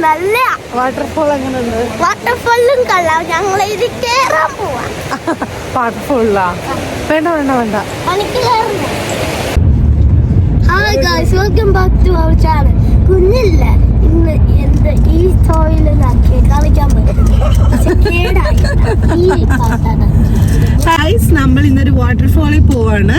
നല്ല വാട്ടർഫോൾ എങ്ങനെയുണ്ട്? വാട്ടർഫോളും കൊള്ളാം. ഞങ്ങൾ ഇത് കേറാൻ പോവാ. വാട്ടർഫോളിലാ? വേണ്ട വേണ്ട വേണ്ട. Hi guys, welcome back to our channel. കുഞ്ഞില്ല ഇന്ന് എന്ത് ഈ ടോയിലൊക്കെ കളിക്കാൻ ഗൈസ്, നമ്മൾ ഇന്നൊരു വാട്ടർഫോളിൽ പോവാണ്.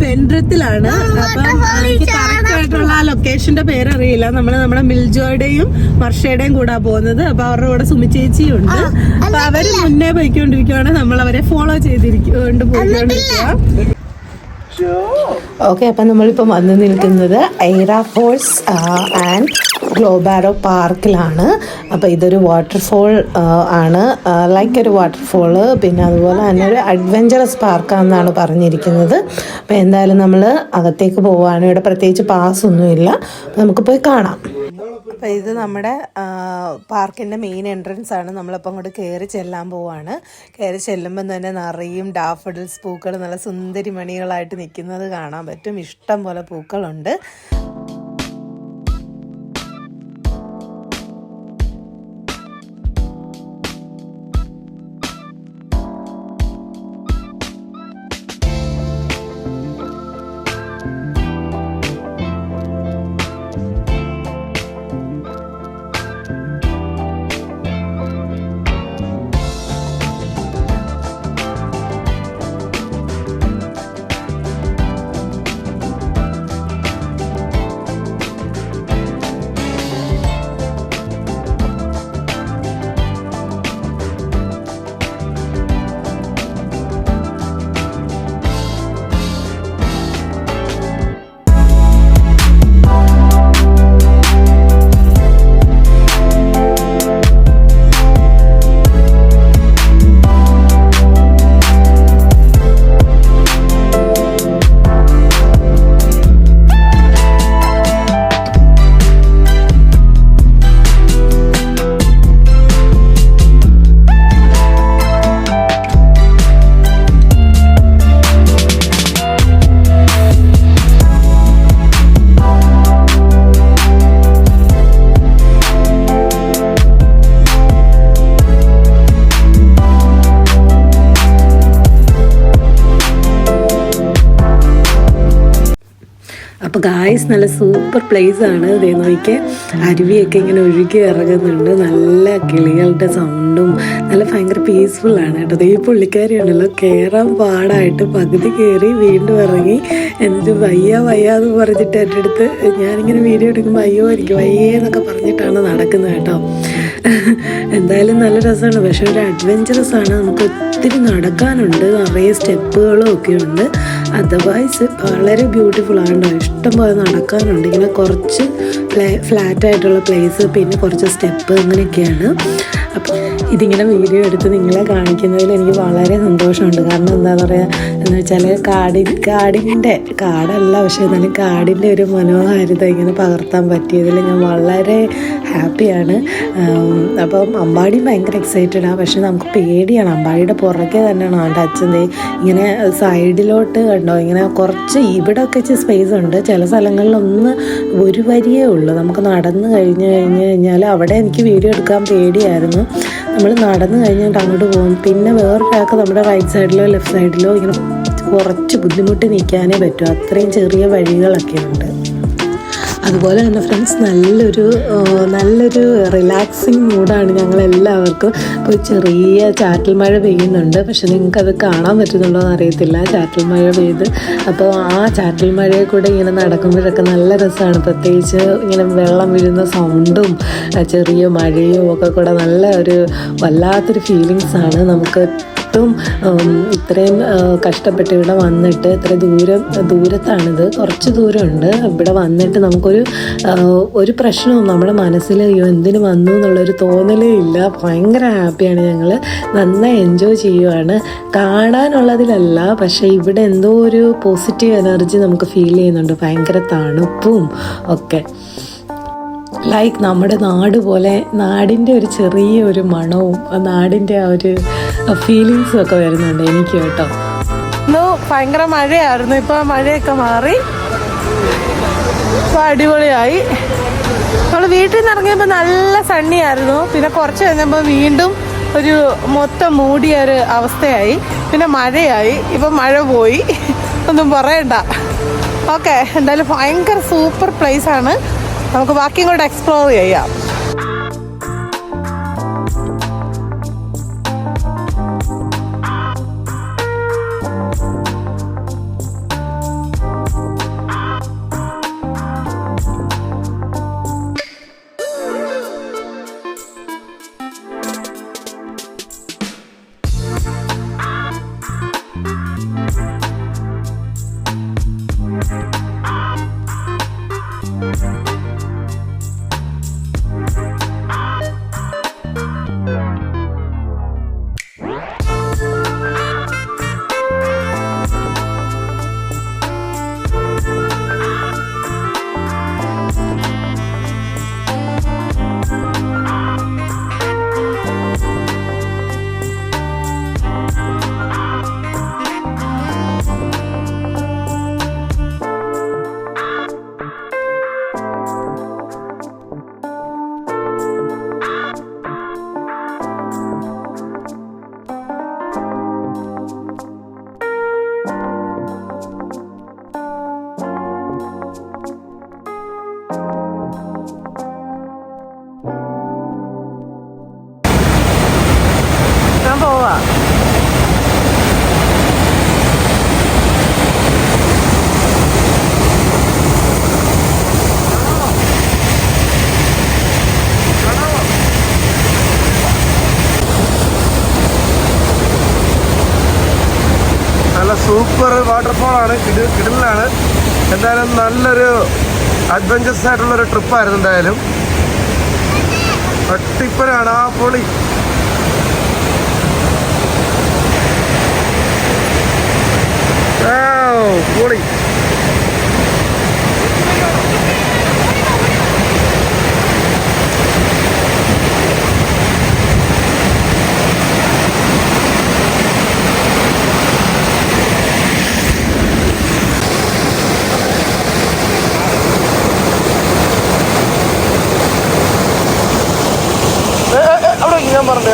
പെൻഡ്രത്തിലാണ്. അപ്പം എനിക്ക് കറക്റ്റ് ആയിട്ടുള്ള ആ ലൊക്കേഷന്റെ പേരറിയില്ല. നമ്മുടെ മിൽജോയുടെയും വർഷയുടെയും കൂടെ പോകുന്നത്. അപ്പൊ അവരുടെ കൂടെ സുമി ചേച്ചിയും ഉണ്ട്. അപ്പൊ അവര് മുന്നേ പോയിക്കൊണ്ടിരിക്കുവാണ്. നമ്മൾ അവരെ ഫോളോ പോയിക്കൊണ്ടിരിക്കുക. ഓക്കെ, അപ്പം നമ്മളിപ്പം വന്ന് നിൽക്കുന്നത് ഐറ ഫോൾസ് ആൻഡ് ഗ്ലോബാരോ പാർക്കിലാണ്. അപ്പോൾ ഇതൊരു വാട്ടർഫോൾ ആണ്, ലൈക്ക് ഒരു വാട്ടർഫോള്. പിന്നെ അതുപോലെ തന്നെ ഒരു അഡ്വഞ്ചറസ് പാർക്കാണെന്നാണ് പറഞ്ഞിരിക്കുന്നത്. അപ്പോൾ എന്തായാലും നമ്മൾ അകത്തേക്ക് പോവുകയാണ്. ഇവിടെ പ്രത്യേകിച്ച് പാസ്സൊന്നുമില്ല, നമുക്ക് പോയി കാണാം. അപ്പോൾ ഇത് നമ്മുടെ പാർക്കിൻ്റെ മെയിൻ എൻട്രൻസ് ആണ്. നമ്മളിപ്പോൾ അങ്ങോട്ട് കയറി ചെല്ലാൻ പോവാണ്. കയറി ചെല്ലുമ്പം തന്നെ നിറയും ഡാഫഡിൽസ് പൂക്കൾ നല്ല സുന്ദരി മണികളായിട്ട് നിൽക്കുന്നത് കാണാൻ പറ്റും. ഇഷ്ടം പോലെ പൂക്കളുണ്ട്. അപ്പോൾ ഗായ്സ്, നല്ല സൂപ്പർ പ്ലേസ് ആണ്. ഇതേ നോക്കിയാൽ അരുവിയൊക്കെ ഇങ്ങനെ ഒഴുകി ഇറങ്ങുന്നുണ്ട്. നല്ല കിളികളുടെ സൗണ്ടും നല്ല ഭയങ്കര പീസ്ഫുള്ളാണ് കേട്ടോ. ഈ പുള്ളിക്കാരിയുണ്ടല്ലോ, കയറാൻ പാടായിട്ട് പകുതി കയറി വീണ്ടും ഇറങ്ങി, എന്നിട്ട് വയ്യാന്ന് പറഞ്ഞിട്ട് എൻ്റെ അടുത്ത് ഞാനിങ്ങനെ വീഡിയോ എടുക്കുമ്പോൾ എനിക്ക് വയ്യേന്നൊക്കെ പറഞ്ഞിട്ടാണ് നടക്കുന്നത് കേട്ടോ. എന്തായാലും നല്ല രസമാണ്. പക്ഷെ ഒരു അഡ്വഞ്ചറസ് ആണ്. നമുക്ക് ഒത്തിരി നടക്കാനുണ്ട്, നിറയെ സ്റ്റെപ്പുകളും ഒക്കെ ഉണ്ട്. അതർവൈസ് വളരെ ബ്യൂട്ടിഫുൾ ആണ്. ഇഷ്ടംപോലെ നടക്കാനുണ്ട്. ഇങ്ങനെ കുറച്ച് ഫ്ലാറ്റായിട്ടുള്ള പ്ലേസ്, പിന്നെ കുറച്ച് സ്റ്റെപ്പ്, അങ്ങനെയൊക്കെയാണ്. അപ്പം ഇതിങ്ങനെ വീഡിയോ എടുത്ത് നിങ്ങളെ കാണിക്കുന്നതിൽ എനിക്ക് വളരെ സന്തോഷമുണ്ട്. കാരണം എന്താണെന്ന് പറയുക എന്ന് വെച്ചാൽ കാടല്ല, പക്ഷേ എന്നാലും കാടിൻ്റെ ഒരു മനോഹാരിത ഇങ്ങനെ പകർത്താൻ പറ്റിയതിൽ ഞാൻ വളരെ ഹാപ്പിയാണ്. അപ്പം അമ്പാടി ഭയങ്കര എക്സൈറ്റഡാണ്. പക്ഷെ നമുക്ക് പേടിയാണ്. അമ്പാടിയുടെ പുറകെ തന്നെയാണ് അവൻ്റെ അച്ഛൻ്റെ ഇങ്ങനെ സൈഡിലോട്ട് കണ്ടോ, ഇങ്ങനെ കുറച്ച് ഇവിടെയൊക്കെ വെച്ച് സ്പേസ് ഉണ്ട്. ചില സ്ഥലങ്ങളിലൊന്ന് ഒരു വരിയേ ഉള്ളൂ. നമുക്ക് നടന്നു കഴിഞ്ഞാൽ അവിടെ എനിക്ക് വീഡിയോ എടുക്കാൻ പേടിയായിരുന്നു. നമ്മൾ നടന്നു കഴിഞ്ഞിട്ട് അങ്ങോട്ട് പോകും. പിന്നെ വേറൊരാൾക്ക് നമ്മുടെ റൈറ്റ് സൈഡിലോ ലെഫ്റ്റ് സൈഡിലോ ഇങ്ങനെ കുറച്ച് ബുദ്ധിമുട്ടി നിൽക്കാനേ പറ്റും. അത്രയും ചെറിയ വഴികളൊക്കെ ഉണ്ട്. അതുപോലെ തന്നെ ഫ്രണ്ട്സ്, നല്ലൊരു റിലാക്സിങ് മൂഡാണ് ഞങ്ങളെല്ലാവർക്കും. ഇപ്പോൾ ചെറിയ ചാറ്റൽ മഴ പെയ്യുന്നുണ്ട്. പക്ഷെ നിങ്ങൾക്കത് കാണാൻ പറ്റുന്നുണ്ടോ എന്ന് അറിയത്തില്ല. ചാറ്റൽ മഴ പെയ്ത്, അപ്പോൾ ആ ചാറ്റൽ മഴയെ കൂടെ ഇങ്ങനെ നടക്കുമ്പോഴൊക്കെ നല്ല രസമാണ്. പ്രത്യേകിച്ച് ഇങ്ങനെ വെള്ളം വീഴുന്ന സൗണ്ടും ചെറിയ മഴയും ഒക്കെ കൂടെ നല്ല ഒരു വല്ലാത്തൊരു ഫീലിങ്സാണ്. നമുക്ക് ഇത്രയും കഷ്ടപ്പെട്ട് ഇവിടെ വന്നിട്ട്, ഇത്ര ദൂരത്താണിത്, കുറച്ച് ദൂരമുണ്ട്. ഇവിടെ വന്നിട്ട് നമുക്കൊരു പ്രശ്നവും നമ്മുടെ മനസ്സിൽ എന്തിനു വന്നു എന്നുള്ളൊരു തോന്നലേ ഇല്ല. ഭയങ്കര ഹാപ്പിയാണ്. ഞങ്ങൾ നന്നായി എൻജോയ് ചെയ്യുവാണ്. കാണാനുള്ളതിലല്ല, പക്ഷേ ഇവിടെ എന്തോ ഒരു പോസിറ്റീവ് എനർജി നമുക്ക് ഫീൽ ചെയ്യുന്നുണ്ട്. ഭയങ്കര തണുപ്പും ഒക്കെ. ലൈക്ക് നമ്മുടെ നാട് പോലെ, നാടിൻ്റെ ഒരു ചെറിയൊരു മണവും നാടിൻ്റെ ആ ഒരു ഫീലിങ്സും ഒക്കെ വരുന്നുണ്ട് എനിക്ക് കേട്ടോ. ഭയങ്കര മഴയായിരുന്നു, ഇപ്പോൾ മഴയൊക്കെ മാറി. അപ്പോൾ അടിപൊളിയായി. നമ്മൾ വീട്ടിൽ നിന്ന് ഇറങ്ങിയപ്പോൾ നല്ല സണ്ണിയായിരുന്നു. പിന്നെ കുറച്ച് കഴിഞ്ഞപ്പോൾ വീണ്ടും ഒരു മൊത്തം മൂടിയ ഒരു അവസ്ഥയായി. പിന്നെ മഴയായി. ഇപ്പം മഴ പോയി, ഒന്നും പറയണ്ട. ഓക്കെ, എന്തായാലും ഭയങ്കര സൂപ്പർ പ്ലേസാണ്. നമുക്ക് ബാക്കിയും കൂടെ എക്സ്പ്ലോർ ചെയ്യാം. സൂപ്പർ വാട്ടർഫോൾ ആണ്, കിടിലാണ്. എന്തായാലും നല്ലൊരു അഡ്വഞ്ചറസ് ആയിട്ടുള്ളൊരു ട്രിപ്പായിരുന്നു. എന്തായാലും അട്ടിപ്പനാണ്. ആ പൊളി. പൊളി. ഞാൻ പറഞ്ഞു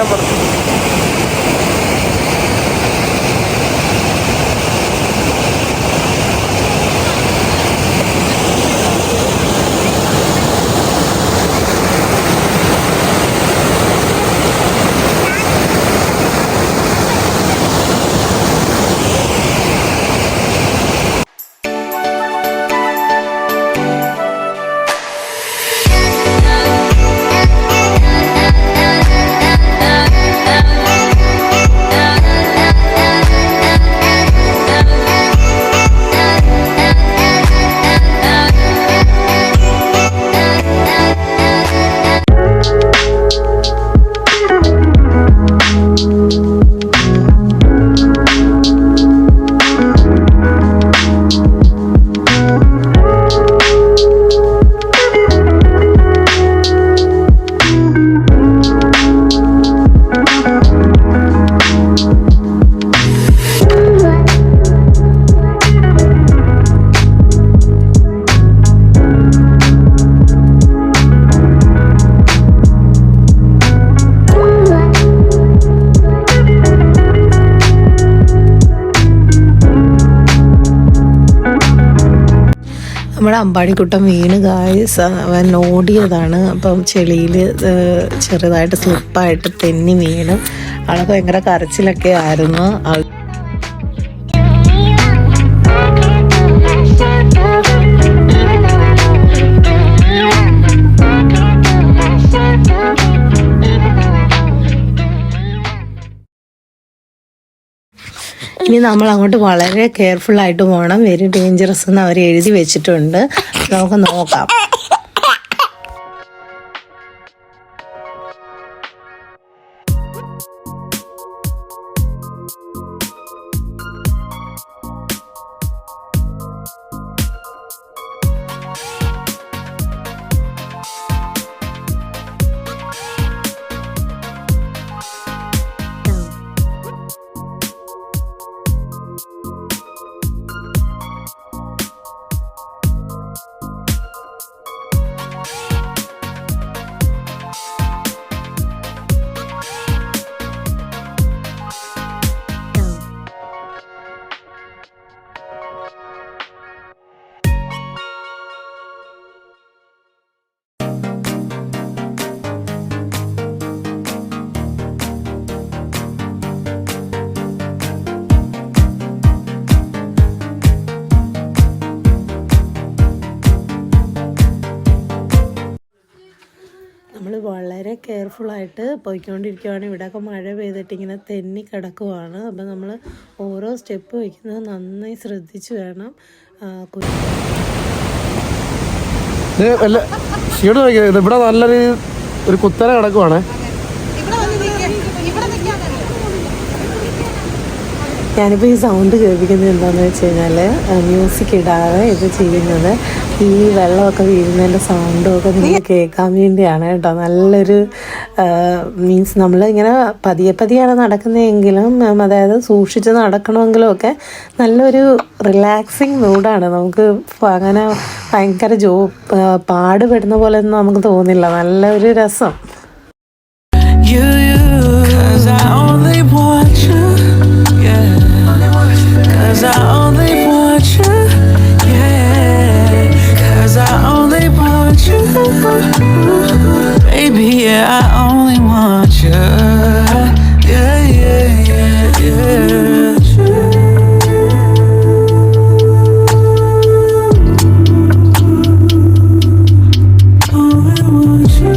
നമ്മുടെ അമ്പാടിക്കുട്ടൻ വീണ് ഗായ്സ്. അവൻ ഓടിയതാണ്. അപ്പം ചെളിയിൽ ചെറുതായിട്ട് സ്ലിപ്പായിട്ട് തെന്നി വീണ്. ആളൊക്കെ ഭയങ്കര കരച്ചിലൊക്കെ ആയിരുന്നു. ഇനി നമ്മൾ അങ്ങോട്ട് വളരെ കെയർഫുള്ളായിട്ട് പോകണം. വെരി ഡേഞ്ചറസ് എന്ന് അവർ എഴുതി വെച്ചിട്ടുണ്ട്. നമുക്ക് നോക്കാം. കെയർഫുള്ളായിട്ട് പോയിക്കൊണ്ടിരിക്കുകയാണ്. ഇവിടെയൊക്കെ മഴ പെയ്തിട്ട് ഇങ്ങനെ തെന്നി കിടക്കുവാണ്. അപ്പം നമ്മൾ ഓരോ സ്റ്റെപ്പ് വയ്ക്കുന്നത് നന്നായി ശ്രദ്ധിച്ച് വേണം. ഇവിടെ നല്ലൊരു കുത്തന കിടക്കുവാണ്. ഞാനിപ്പോൾ ഈ സൗണ്ട് കേൾപ്പിക്കുന്നത് എന്താണെന്ന് വെച്ച് കഴിഞ്ഞാൽ മ്യൂസിക് ഇടാതെ ഇത് ചെയ്യുന്നത് ഈ വെള്ളമൊക്കെ വീഴുന്നതിൻ്റെ സൗണ്ടും ഒക്കെ നിങ്ങൾ കേൾക്കാൻ വേണ്ടിയാണ് കേട്ടോ. നല്ലൊരു മീൻസ് നമ്മൾ ഇങ്ങനെ പതിയെ പതിയാണ് നടക്കുന്നതെങ്കിലും അതായത് സൂക്ഷിച്ച് നടക്കണമെങ്കിലും ഒക്കെ നല്ലൊരു റിലാക്സിങ് മൂഡാണ്. നമുക്ക് അങ്ങനെ ഭയങ്കര പാടുപെടുന്ന പോലെ ഒന്നും നമുക്ക് തോന്നില്ല. നല്ലൊരു രസം. Cause I only want you, yeah. Cause I only want you, baby, yeah. I only want you, yeah, yeah, yeah, yeah. Only want you.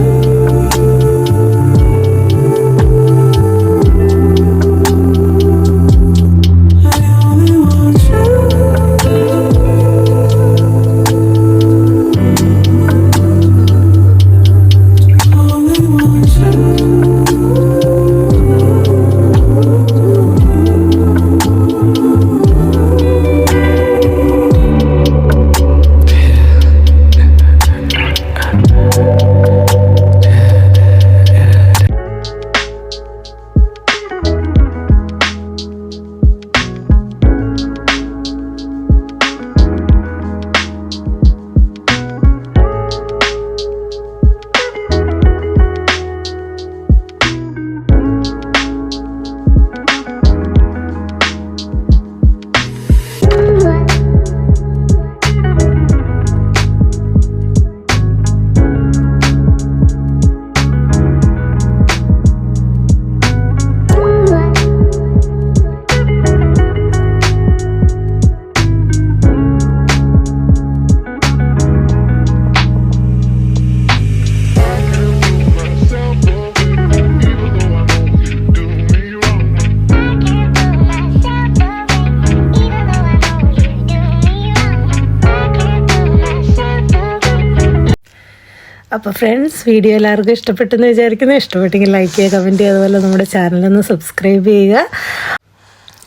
അപ്പോൾ ഫ്രണ്ട്സ്, വീഡിയോ എല്ലാവർക്കും ഇഷ്ടപ്പെട്ടെന്ന് വിചാരിക്കുന്നു. ഇഷ്ടപ്പെട്ടെങ്കിൽ ലൈക്ക് ചെയ്യുക, കമൻറ്റ് ചെയ്യുക, അതുപോലെ നമ്മുടെ ചാനലൊന്ന് സബ്സ്ക്രൈബ് ചെയ്യുക.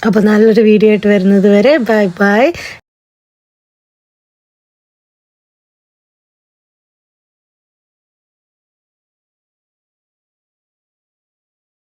അപ്പോൾ നല്ലൊരു വീഡിയോ ആയിട്ട് വരുന്നത് വരെ ബൈ ബൈ.